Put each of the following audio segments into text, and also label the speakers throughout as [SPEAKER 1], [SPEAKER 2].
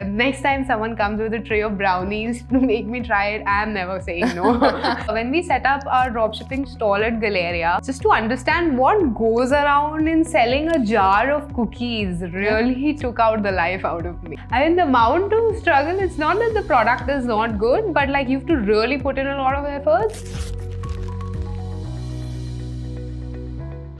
[SPEAKER 1] Next time someone comes with a tray of brownies to make me try it, I am never saying no. When we set up our dropshipping stall at Galleria, just to understand what goes around in selling a jar of cookies really took out the life out of me. I mean, the amount of struggle, it's not that the product is not good, but like you have to really put in a lot of efforts.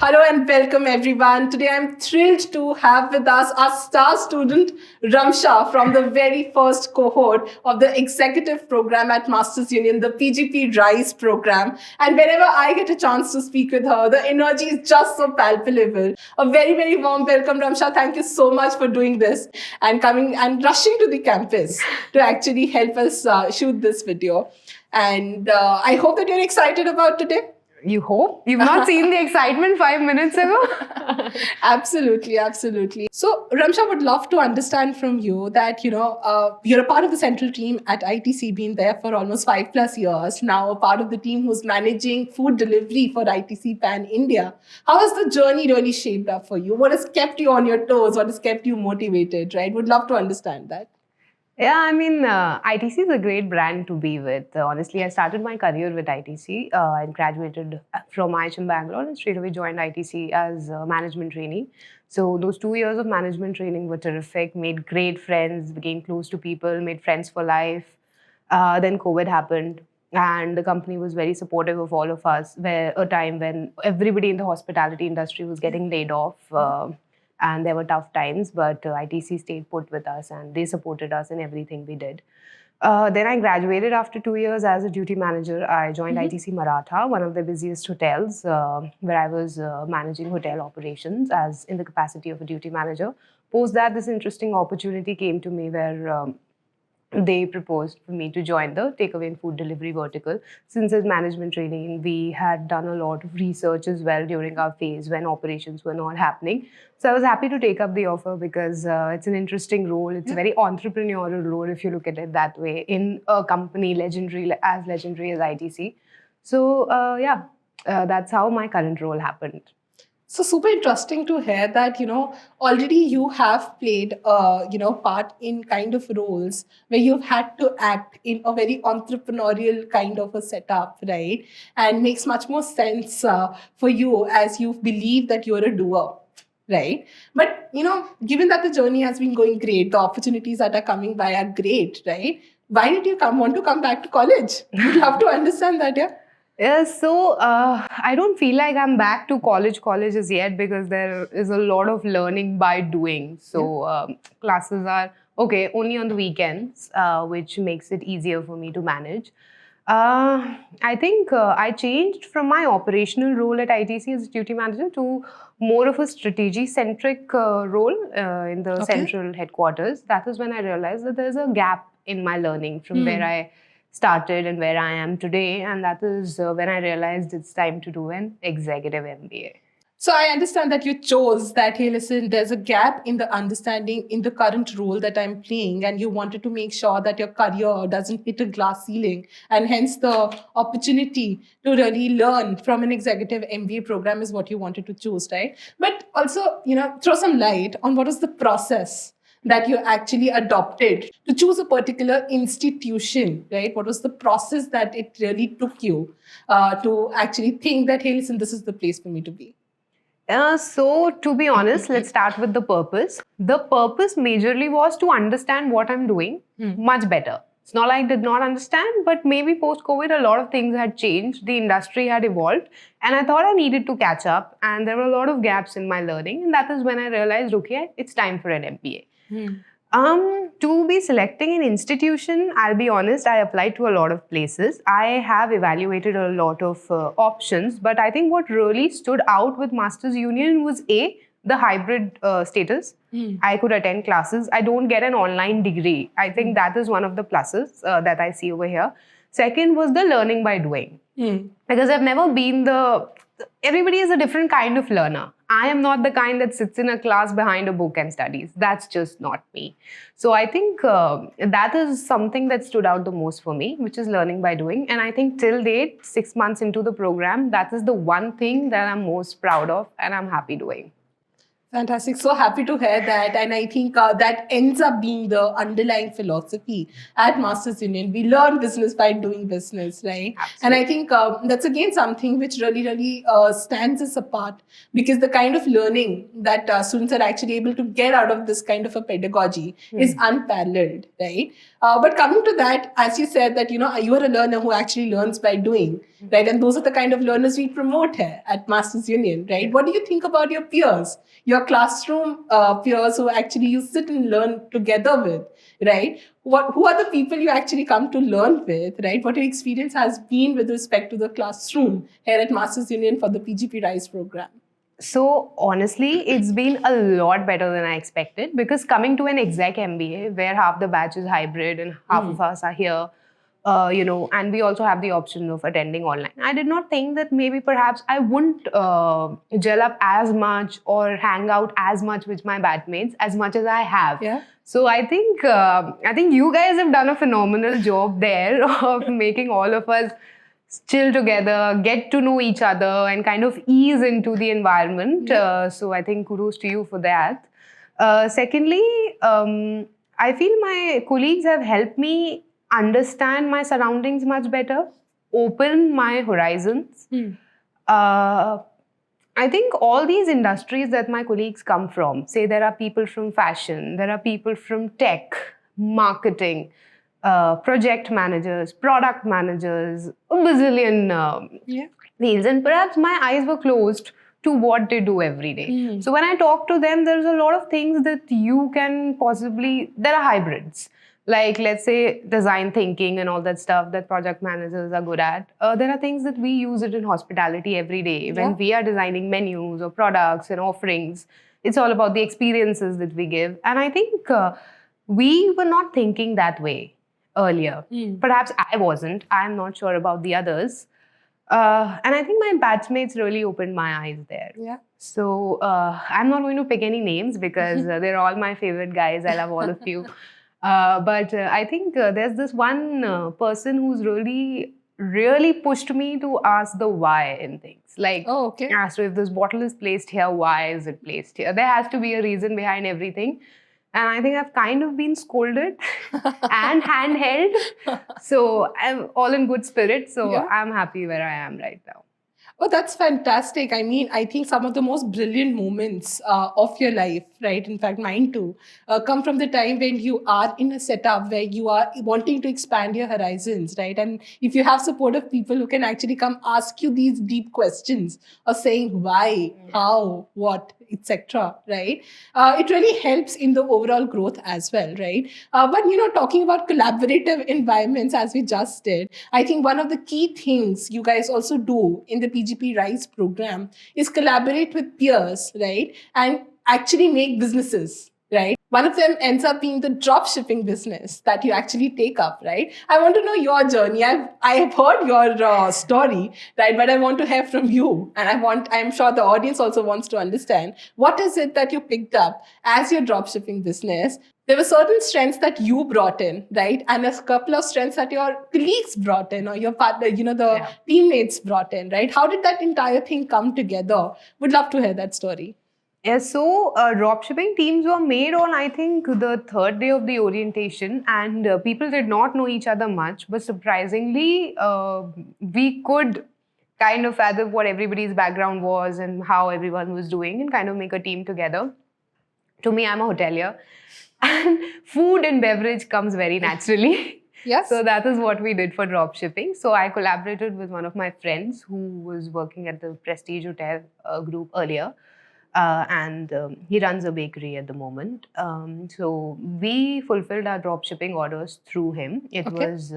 [SPEAKER 2] Hello and welcome everyone. Today I'm thrilled to have with us our star student Ramsha from the very first cohort of the executive program at Masters Union, the PGP Rise program. And whenever I get a chance to speak with her, the energy is just so palpable. A very, very warm welcome, Ramsha. Thank you so much for doing this and coming and rushing to the campus to actually help us shoot this video. And I hope that you're excited about today.
[SPEAKER 1] You hope? You've not seen the excitement 5 minutes ago?
[SPEAKER 2] Absolutely, absolutely. So, Ramsha, would love to understand from you that, you're a part of the central team at ITC, been there for almost 5+ years, now a part of the team who's managing food delivery for ITC Pan India. How has the journey really shaped up for you? What has kept you on your toes? What has kept you motivated, right? Would love to understand that.
[SPEAKER 1] Yeah, I mean, ITC is a great brand to be with. Honestly, I started my career with ITC. I graduated from IHM Bangalore and straight away joined ITC as a management trainee. So those 2 years of management training were terrific, made great friends, became close to people, made friends for life. Then COVID happened and the company was very supportive of all of us. A time when everybody in the hospitality industry was getting laid off. And there were tough times, but ITC stayed put with us and they supported us in everything we did. Then I graduated after 2 years as a duty manager. I joined ITC Maratha, one of the busiest hotels, where I was managing hotel operations as in the capacity of a duty manager. Post that, this interesting opportunity came to me where they proposed for me to join the takeaway and food delivery vertical. Since as management training, we had done a lot of research as well during our phase when operations were not happening. So I was happy to take up the offer because it's an interesting role. It's a very entrepreneurial role if you look at it that way in a company legendary as ITC. So that's how my current role happened.
[SPEAKER 2] So super interesting to hear that, already you have played, part in kind of roles where you've had to act in a very entrepreneurial kind of a setup, right? And makes much more sense for you as you believe that you're a doer. Right. But, given that the journey has been going great, the opportunities that are coming by are great, right? Why did you want to come back to college? You'd love to understand that, yeah?
[SPEAKER 1] Yeah, so I don't feel like I'm back to colleges yet because there is a lot of learning by doing. So classes are okay only on the weekends, which makes it easier for me to manage. I think I changed from my operational role at ITC as a duty manager to more of a strategy-centric role in the central headquarters. That was when I realized that there's a gap in my learning from where I started and where I am today. And that is when I realized it's time to do an executive MBA.
[SPEAKER 2] So I understand that you chose that, hey, listen, there's a gap in the understanding in the current role that I'm playing, and you wanted to make sure that your career doesn't hit a glass ceiling, and hence the opportunity to really learn from an executive MBA program is what you wanted to choose, right? But also, throw some light on what was the process that you actually adopted to choose a particular institution, right? What was the process that it really took you to actually think that, hey, listen, this is the place for me to be?
[SPEAKER 1] So to be honest, let's start with the purpose. The purpose majorly was to understand what I'm doing much better. It's not like I did not understand, but maybe post-COVID, a lot of things had changed. The industry had evolved and I thought I needed to catch up. And there were a lot of gaps in my learning. And that is when I realized, okay, it's time for an MBA. To be selecting an institution, I'll be honest, I applied to a lot of places. I have evaluated a lot of options, but I think what really stood out with Masters Union was the hybrid status. I could attend classes. I don't get an online degree. I think that is one of the pluses that I see over here. Second was the learning by doing. Because I've never been everybody is a different kind of learner. I am not the kind that sits in a class behind a book and studies. That's just not me. So I think that is something that stood out the most for me, which is learning by doing. And I think till date, 6 months into the program, that is the one thing that I'm most proud of and I'm happy doing.
[SPEAKER 2] Fantastic. So happy to hear that. And I think that ends up being the underlying philosophy at Masters Union. We learn business by doing business, right? And I
[SPEAKER 1] Absolutely.
[SPEAKER 2] think that's again something which really stands us apart, because the kind of learning that students are actually able to get out of this kind of a pedagogy is unparalleled, right? But coming to that, as you said, that you are a learner who actually learns by doing, right? And those are the kind of learners we promote here at Masters Union, right? What do you think about your peers, your classroom peers who actually you sit and learn together with, right? Who are the people you actually come to learn with, right? What your experience has been with respect to the classroom here at Masters Union for the PGP Rise program?
[SPEAKER 1] So honestly, it's been a lot better than I expected, because coming to an exec MBA where half the batch is hybrid and half of us are here, and we also have the option of attending online. I did not think that maybe perhaps I wouldn't gel up as much or hang out as much with my batchmates as much as I have.
[SPEAKER 2] Yeah.
[SPEAKER 1] So I think you guys have done a phenomenal job there of making all of us chill together, get to know each other, and kind of ease into the environment. So I think kudos to you for that. Secondly, I feel my colleagues have helped me understand my surroundings much better, open my horizons. I think all these industries that my colleagues come from, say there are people from fashion, there are people from tech, marketing, project managers, product managers, a bazillion fields. And perhaps my eyes were closed to what they do every day. So when I talk to them, there's a lot of things that you can possibly, there are hybrids. Like, let's say, design thinking and all that stuff that project managers are good at. There are things that we use it in hospitality every day. When we are designing menus or products and offerings, it's all about the experiences that we give. And I think we were not thinking that way earlier. Perhaps I wasn't. I'm not sure about the others. And I think my batchmates really opened my eyes there.
[SPEAKER 2] Yeah.
[SPEAKER 1] So I'm not going to pick any names because they're all my favorite guys. I love all of you. But I think there's this one person who's really pushed me to ask the why in things. Like, so if this bottle is placed here, why is it placed here? There has to be a reason behind everything. And I think I've kind of been scolded and handheld. So I'm all in good spirit. So I'm happy where I am right now.
[SPEAKER 2] Oh, that's fantastic. I mean, I think some of the most brilliant moments of your life, right? In fact, mine too, come from the time when you are in a setup where you are wanting to expand your horizons, right? And if you have supportive people who can actually come ask you these deep questions of saying why, how, what, etc., right? It really helps in the overall growth as well, right? But talking about collaborative environments, as we just did, I think one of the key things you guys also do in the PGP Rise program is collaborate with peers, right? And actually make businesses, right? One of them ends up being the dropshipping business that you actually take up, right? I want to know your journey. I have heard your story, right? But I want to hear from you, and I'm sure the audience also wants to understand what is it that you picked up as your dropshipping business. There were certain strengths that you brought in, right? And a couple of strengths that your colleagues brought in, or your partner, the teammates brought in, right? How did that entire thing come together? Would love to hear that story.
[SPEAKER 1] Yeah, so dropshipping teams were made on, I think, the third day of the orientation, and people did not know each other much, but surprisingly, we could kind of fathom what everybody's background was and how everyone was doing and kind of make a team together. To me, I'm a hotelier, and food and beverage comes very naturally.
[SPEAKER 2] Yes.
[SPEAKER 1] So that is what we did for dropshipping. So I collaborated with one of my friends who was working at the Prestige Hotel group earlier. And he runs a bakery at the moment. So we fulfilled our dropshipping orders through him. It was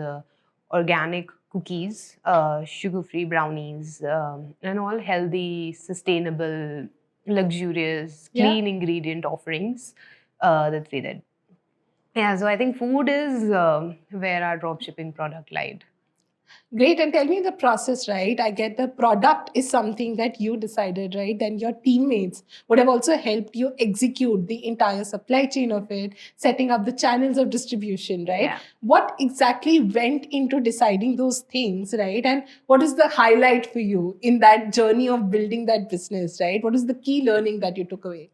[SPEAKER 1] organic cookies, sugar-free brownies, and all healthy, sustainable, luxurious, clean ingredient offerings that we did. Yeah, so I think food is where our dropshipping product lied.
[SPEAKER 2] Great. And tell me the process, right? I get the product is something that you decided, right? Then your teammates would have also helped you execute the entire supply chain of it, setting up the channels of distribution, right?
[SPEAKER 1] Yeah.
[SPEAKER 2] What exactly went into deciding those things, right? And what is the highlight for you in that journey of building that business, right? What is the key learning that you took away?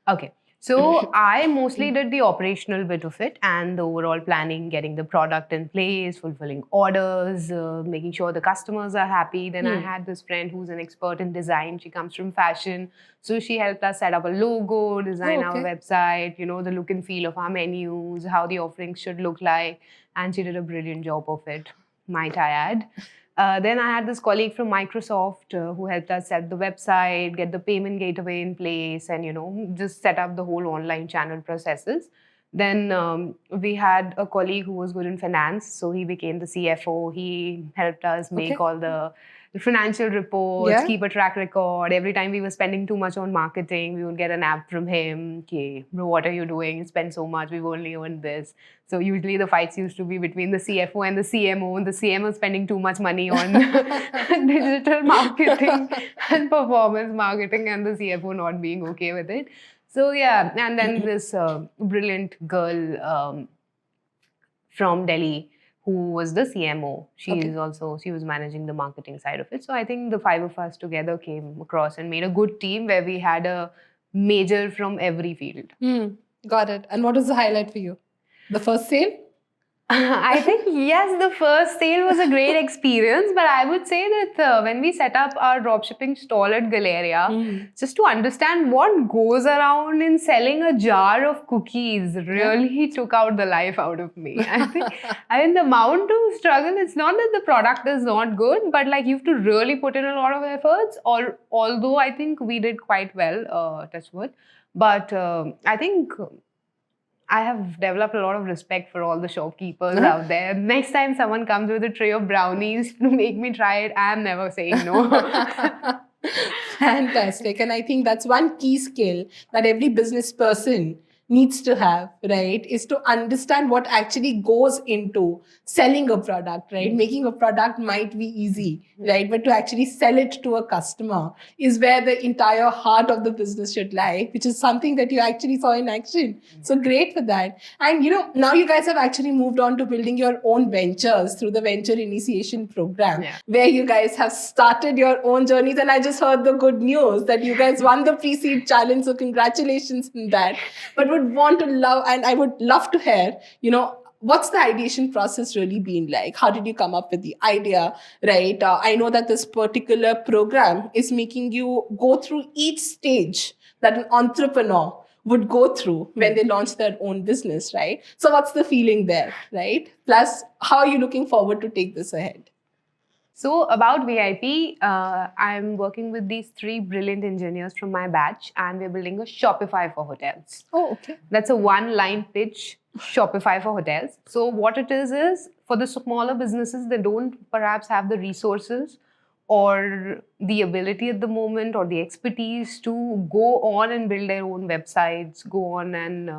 [SPEAKER 1] Okay. So I mostly did the operational bit of it and the overall planning, getting the product in place, fulfilling orders, making sure the customers are happy. Then I had this friend who's an expert in design. She comes from fashion. So she helped us set up a logo, design our website, the look and feel of our menus, how the offerings should look like. And she did a brilliant job of it, might I add. Then I had this colleague from Microsoft who helped us set the website, get the payment gateway in place, and just set up the whole online channel processes. Then we had a colleague who was good in finance, so he became the CFO. He helped us make all the financial reports, keep a track record. Every time we were spending too much on marketing, we would get an app from him. Okay, bro, what are you doing? You spend so much. We've only earned this. So usually the fights used to be between the CFO and the CMO. And the CMO spending too much money on digital marketing and performance marketing, and the CFO not being okay with it. So yeah, and then this brilliant girl from Delhi who was the CMO. She was managing the marketing side of it. So I think the five of us together came across and made a good team where we had a major from every field.
[SPEAKER 2] Got it. And what was the highlight for you? The first sale?
[SPEAKER 1] I think, yes, the first sale was a great experience, but I would say that when we set up our dropshipping stall at Galleria, just to understand what goes around in selling a jar of cookies really took out the life out of me. I think the amount of struggle, it's not that the product is not good, but like you have to really put in a lot of efforts, although I think we did quite well, touch wood. But I think I have developed a lot of respect for all the shopkeepers out there. Next time someone comes with a tray of brownies to make me try it, I am never saying no.
[SPEAKER 2] Fantastic. And I think that's one key skill that every business person needs to have, right, is to understand what actually goes into selling a product, right? Making a product might be easy, right? But to actually sell it to a customer is where the entire heart of the business should lie, which is something that you actually saw in action. So great for that. And, now you guys have actually moved on to building your own ventures through the venture initiation program, where you guys have started your own journeys. And I just heard the good news that you guys won the pre-seed challenge. So congratulations on that. But I would love to hear, what's the ideation process really been like? How did you come up with the idea, right? I know that this particular program is making you go through each stage that an entrepreneur would go through when they launch their own business, right? So what's the feeling there, right? Plus, how are you looking forward to take this ahead?
[SPEAKER 1] So about VIP, I'm working with these three brilliant engineers from my batch, and we're building a Shopify for hotels.
[SPEAKER 2] Oh, okay.
[SPEAKER 1] That's a one-line pitch, Shopify for hotels. So what it is for the smaller businesses, they don't perhaps have the resources or the ability at the moment or the expertise to go on and build their own websites, go on and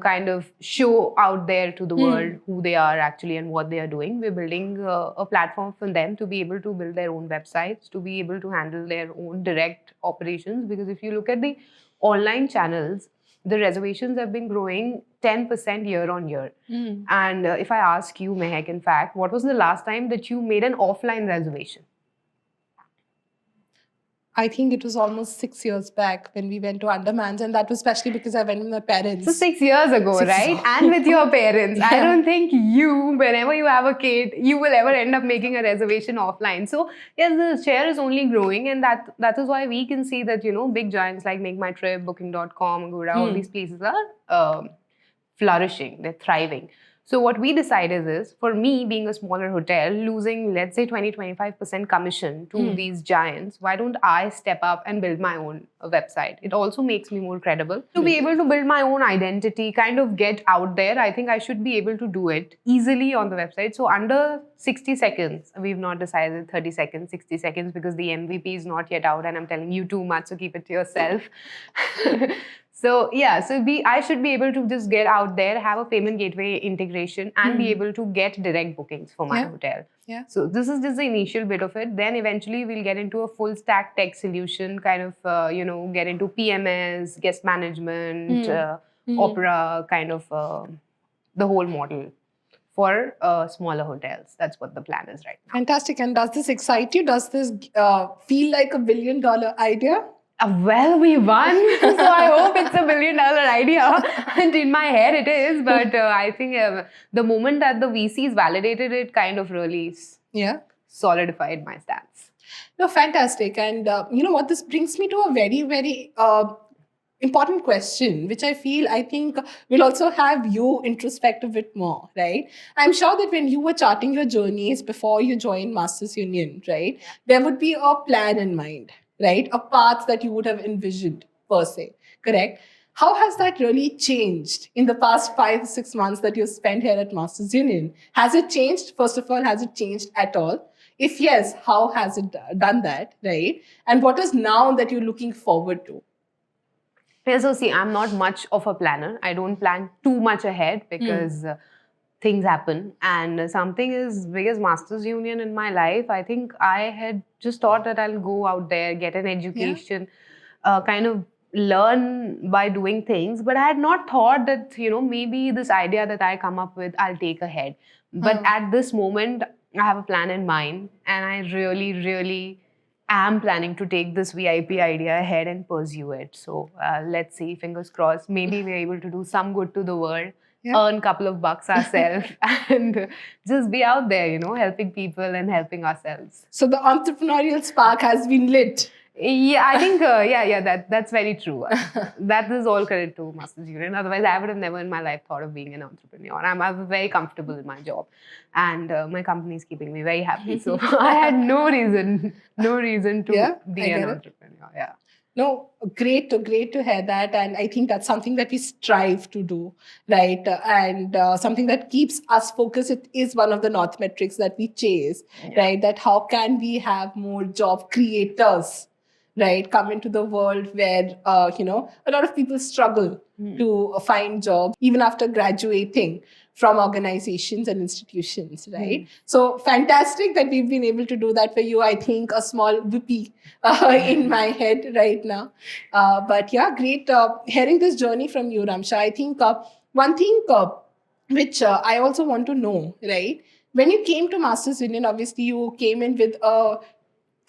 [SPEAKER 1] kind of show out there to the world who they are actually and what they are doing. We're building a platform for them to be able to build their own websites, to be able to handle their own direct operations. Because if you look at the online channels, the reservations have been growing 10% year on year. And if I ask you, Mehak, in fact, what was the last time that you made an offline reservation?
[SPEAKER 2] I think it was almost 6 years back when we went to Andamans, and that was especially because I went with my parents.
[SPEAKER 1] So 6 years ago, right? And with your parents. I don't think whenever you have a kid, you will ever end up making a reservation offline. So yes, the share is only growing, and that is why we can see that, big giants like Make My Trip, Booking.com, Agoda, all these places are flourishing, they're thriving. So what we decided is, for me being a smaller hotel, losing, let's say 20-25% commission to these giants, why don't I step up and build my own website? It also makes me more credible. To be able to build my own identity, kind of get out there, I think I should be able to do it easily on the website. So under 60 seconds, we've not decided 30 seconds, 60 seconds, because the MVP is not yet out and I'm telling you too much, so keep it to yourself. So yeah, I should be able to just get out there, have a payment gateway integration, and be able to get direct bookings for my hotel.
[SPEAKER 2] Yeah.
[SPEAKER 1] So this is just the initial bit of it. Then eventually we'll get into a full stack tech solution, kind of, get into PMS, guest management, Opera, kind of the whole model for smaller hotels. That's what the plan is right now.
[SPEAKER 2] Fantastic. And does this excite you? Does this feel like $1 billion idea?
[SPEAKER 1] Well, we won, so I hope it's $1 billion idea. And in my head, it is. But I think the moment that the VCs validated it, kind of really solidified my stance.
[SPEAKER 2] No, fantastic. And you know what? This brings me to a very, very important question, which I think will also have you introspect a bit more, right? I'm sure that when you were charting your journeys before you joined Masters Union, right, there would be a plan in mind, right? A path that you would have envisioned per se, correct? How has that really changed in the past 5-6 months that you've spent here at Masters Union? Has it changed? First of all, has it changed at all? If yes, how has it done that, right? And what is now that you're looking forward to?
[SPEAKER 1] Yeah, so see, I'm not much of a planner. I don't plan too much ahead because things happen. And something as big as Masters Union in my life, I think I had just thought that I'll go out there, get an education, kind of learn by doing things. But I had not thought that, maybe this idea that I come up with, I'll take ahead. But at this moment, I have a plan in mind, and I really, really am planning to take this VIP idea ahead and pursue it. So let's see, fingers crossed. Maybe we're able to do some good to the world, earn a couple of bucks ourselves, and just be out there, helping people and helping ourselves.
[SPEAKER 2] So the entrepreneurial spark has been lit.
[SPEAKER 1] Yeah, I think, that's very true. That is all credit to Masters Union. Otherwise, I would have never in my life thought of being an entrepreneur. I'm very comfortable in my job, and my company is keeping me very happy. So I had no reason to be an entrepreneur. Yeah.
[SPEAKER 2] No, great to hear that. And I think that's something that we strive to do, right? And something that keeps us focused. It is one of the North metrics that we chase, right? That how can we have more job creators, right, come into the world where, a lot of people struggle to find jobs even after graduating from organizations and institutions, right? So fantastic that we've been able to do that for you. I think a small whippy in my head right now. But yeah, great hearing this journey from you, Ramsha. I think one thing which I also want to know, right? When you came to Masters Union, obviously you came in with a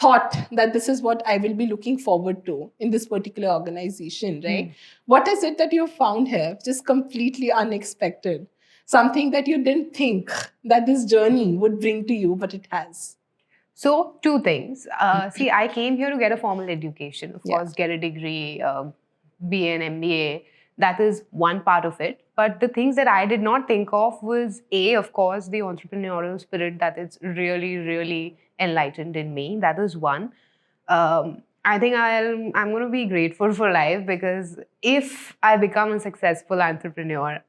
[SPEAKER 2] thought that this is what I will be looking forward to in this particular organization, right? What is it that you found here, just completely unexpected? Something that you didn't think that this journey would bring to you, but it has.
[SPEAKER 1] So, two things. See, I came here to get a formal education, of course, get a degree, be an MBA. That is one part of it. But the things that I did not think of was, of course, the entrepreneurial spirit that it's really, really enlightened in me. That is one. I think I'm going to be grateful for life, because if I become a successful entrepreneur,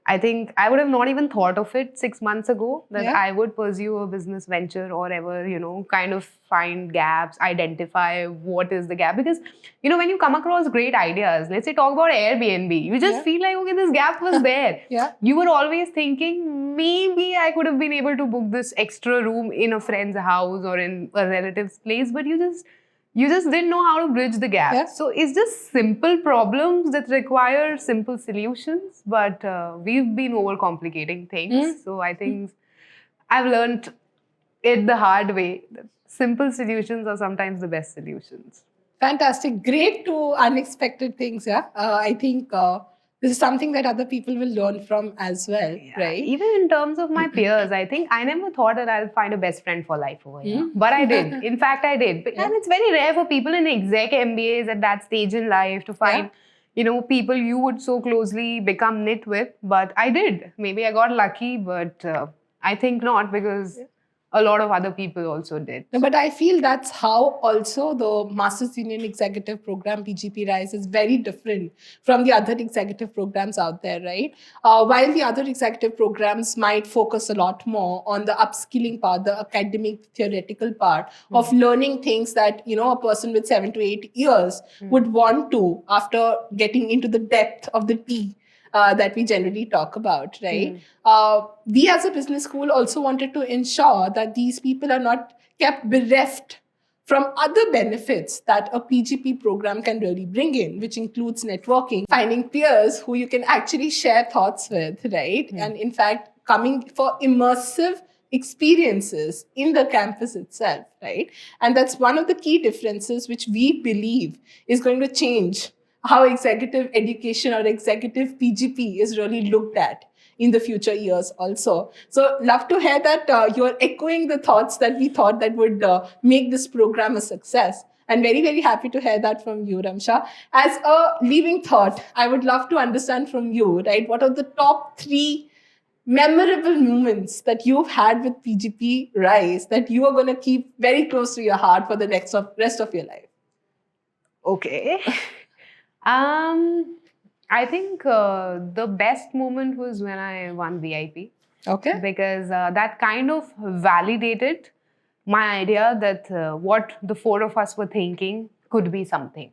[SPEAKER 1] I think I would have not even thought of it 6 months ago that I would pursue a business venture or ever, kind of find gaps, identify what is the gap. Because, when you come across great ideas, let's say talk about Airbnb, you just feel like, okay, this gap was there. You were always thinking, maybe I could have been able to book this extra room in a friend's house or in a relative's place, but you just didn't know how to bridge the gap. So it's just simple problems that require simple solutions, but we've been overcomplicating things. So I think I've learned it the hard way. Simple solutions are sometimes the best solutions.
[SPEAKER 2] Fantastic. Great to unexpected things. I think this is something that other people will learn from as well, right?
[SPEAKER 1] Even in terms of my peers, I think I never thought that I'll find a best friend for life over here. But I did. In fact, I did. And it's very rare for people in exec MBAs at that stage in life to find, people you would so closely become knit with. But I did. Maybe I got lucky, but I think not, because a lot of other people also did.
[SPEAKER 2] No, but I feel that's how also the Masters Union Executive Program, PGP Rise, is very different from the other executive programs out there, right? While the other executive programs might focus a lot more on the upskilling part, the academic theoretical part of learning things that, a person with 7 to 8 years would want to after getting into the depth of the tea. That we generally talk about, right? We as a business school also wanted to ensure that these people are not kept bereft from other benefits that a PGP program can really bring in, which includes networking, finding peers who you can actually share thoughts with, right? And in fact, coming for immersive experiences in the campus itself, right? And that's one of the key differences which we believe is going to change how executive education or executive PGP is really looked at in the future years also. So love to hear that you're echoing the thoughts that we thought that would make this program a success. And very, very happy to hear that from you, Ramsha. As a leaving thought, I would love to understand from you, right, what are the top 3 memorable moments that you've had with PGP Rise that you are going to keep very close to your heart for the rest of your life?
[SPEAKER 1] Okay. I think the best moment was when I won VIP.
[SPEAKER 2] Okay.
[SPEAKER 1] Because that kind of validated my idea that what the 4 of us were thinking could be something.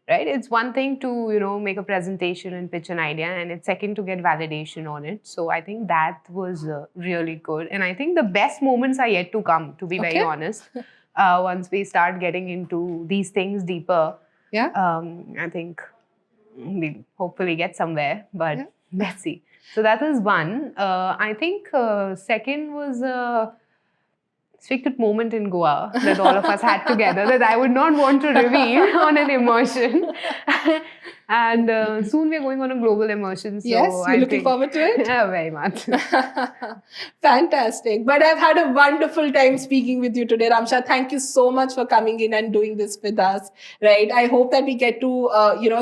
[SPEAKER 1] Right? It's one thing to, make a presentation and pitch an idea, and it's second to get validation on it. So I think that was really good. And I think the best moments are yet to come, to be very honest. Once we start getting into these things deeper, I think we'll hopefully get somewhere, but let's see. So that is one. I think second was a secret moment in Goa that all of us had together that I would not want to reveal on an immersion. And soon we're going on a global immersion. So
[SPEAKER 2] yes, you're looking forward to it?
[SPEAKER 1] Yeah, very much.
[SPEAKER 2] Fantastic. But I've had a wonderful time speaking with you today, Ramsha. Thank you so much for coming in and doing this with us. Right? I hope that we get to,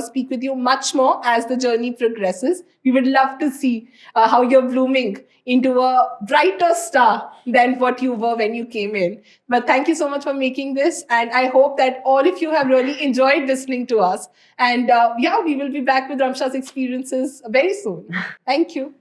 [SPEAKER 2] speak with you much more as the journey progresses. We would love to see how you're blooming into a brighter star than what you were when you came in. But thank you so much for making this. And I hope that all of you have really enjoyed listening to us. And we will be back with Ramsha's experiences very soon. Thank you.